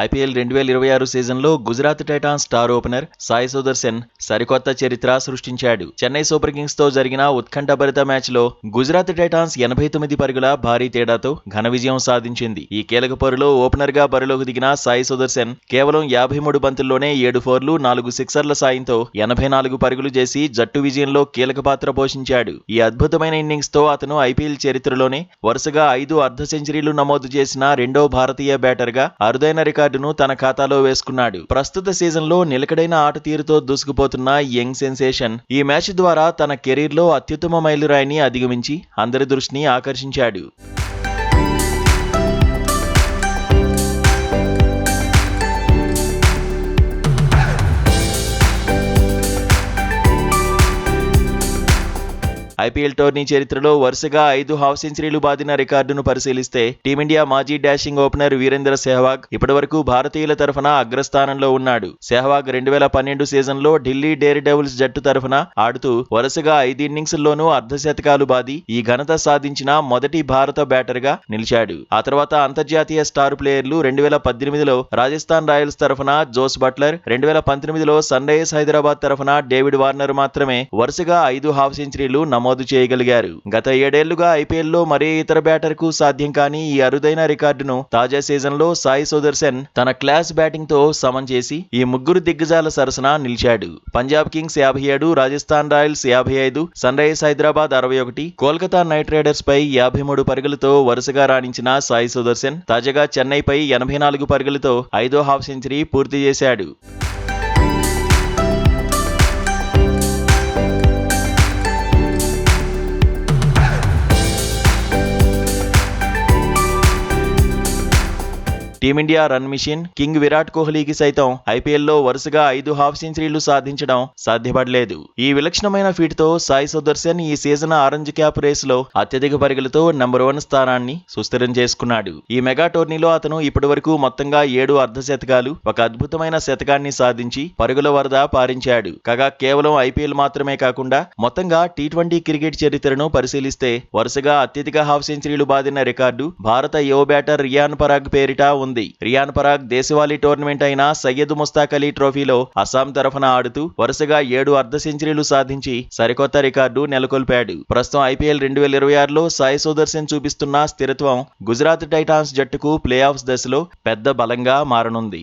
IPL 2026 సీజన్లో Gujarat Titans star opener Sai Sudarshan సరికొత్త చరిత్ర సృష్టించాడు. చెన్నై సూపర్ కింగ్స్ తో జరిగిన ఉత్కంఠభరిత మ్యాచ్లో గుజరాత్ టైటాన్స్ 89 పరుగుల భారీ తేడాతో ఘన విజయం సాధించింది. ఈ కీలక పోరులో ఓపెనర్ గా బరిలోకి దిగిన సాయి సుదర్శన్ కేవలం 53 బంతుల్లోనే 7 ఫోర్లు 4 సిక్సర్ల సాయంతో 84 పరుగులు చేసి జట్టు విజయంలో కీలక పాత్ర పోషించాడు. ఈ అద్భుతమైన ఇన్నింగ్స్ తో అతను ఐపీఎల్ చరిత్రలోనే వరుసగా 5 అర్ధ సెంచరీలు నమోదు చేసిన రెండో భారతీయ బ్యాటర్ గా అరుదైన రికార్డును తన ఖాతాలో వేసుకున్నాడు. ప్రస్తుత సీజన్లో నిలకడైన ఆట తీరుతో దూసుకుపోతున్న యంగ్ సెన్సేషన్ ఈ మ్యాచ్ ద్వారా తన కెరీర్లో అత్యుత్తమ మైలురాయిని అధిగమించి అందరి దృష్టిని ఆకర్షించాడు. ఐపీఎల్ టోర్నీ చరిత్రలో వరుసగా 5 హాఫ్ సెంచరీలు బాదిన రికార్డును పరిశీలిస్తే టీమిండియా మాజీ డాషింగ్ ఓపెనర్ వీరేంద్ర సెహ్వాగ్ ఇప్పటివరకు భారతీయుల తరఫున అగ్రస్థానంలో ఉన్నాడు. సెహ్వాగ్ 2012 సీజన్లో ఢిల్లీ డేర్ డెవిల్స్ జట్టు తరఫున ఆడుతూ వరుసగా 5 ఇన్నింగ్స్ల్లోనూ అర్ధశతకాలు బాది ఈ ఘనత సాధించిన మొదటి భారత బ్యాటర్ గా నిలిచాడు. ఆ తర్వాత అంతర్జాతీయ స్టార్ ప్లేయర్లు 2018లో రాజస్థాన్ రాయల్స్ తరఫున జోస్ బట్లర్, 2019లో సన్ రైజర్స్ హైదరాబాద్ తరఫున డేవిడ్ వార్నర్ మాత్రమే వరుసగా 5 హాఫ్ సెంచరీలు నమోదు చేయగలిగారు. గత 7 ఏళ్లుగా ఐపీఎల్లో మరే ఇతర బ్యాటర్ కు సాధ్యం కాని ఈ అరుదైన రికార్డును తాజా సీజన్లో సాయి సుదర్శన్ తన క్లాస్ బ్యాటింగ్ తో సమం చేసి ఈ ముగ్గురు దిగ్గజాల సరసన నిలిచాడు. Punjab Kings 57, Rajasthan Royals 55, Sunrisers Hyderabad 61, Kolkata Knight Riders పై 53 పరుగులతో వరుసగా రాణించిన సాయి సుదర్శన్ తాజాగా చెన్నైపై 84 పరుగులతో 5వ హాఫ్ సెంచరీ పూర్తి చేశాడు. Team India run machine king Virat కోహ్లీకి సైతం ఐపీఎల్లో వరుసగా 5 హాఫ్ సెంచరీలు సాధించడం సాధ్యపడలేదు. ఈ విలక్షణమైన ఫీట్ తో సాయి సుదర్శన్ ఈ సీజన్ ఆరెంజ్ క్యాప్ రేసులో అత్యధిక పరుగులతో నెంబర్ 1 స్థానాన్ని సుస్థిరం చేసుకున్నాడు. ఈ మెగా టోర్నీలో అతను ఇప్పటివరకు మొత్తంగా 7 అర్ధశతకాలు, ఒక అద్భుతమైన శతకాన్ని సాధించి పరుగుల వరద పారించాడు. కాగా కేవలం ఐపీఎల్ మాత్రమే కాకుండా మొత్తంగా టీ20 క్రికెట్ చరిత్రను పరిశీలిస్తే వరుసగా అత్యధిక హాఫ్ సెంచరీలు బాదిన రికార్డు భారత యువ బ్యాటర్ రియాన్ పరాగ్ పేరిట ఉంది. రియాన్ పరాగ్ దేశవాళీ టోర్నమెంట్ అయిన సయ్యద్ ముస్తాక్ అలీ ట్రోఫీలో అస్సాం తరఫున ఆడుతూ వరుసగా 7 అర్ధ సెంచరీలు సాధించి సరికొత్త రికార్డు నెలకొల్పాడు. ప్రస్తుతం ఐపీఎల్ 2026లో సాయి సుదర్శన్ చూపిస్తున్న స్థిరత్వం గుజరాత్ టైటాన్స్ జట్టుకు ప్లే ఆఫ్స్ దశలో పెద్ద బలంగా మారనుంది.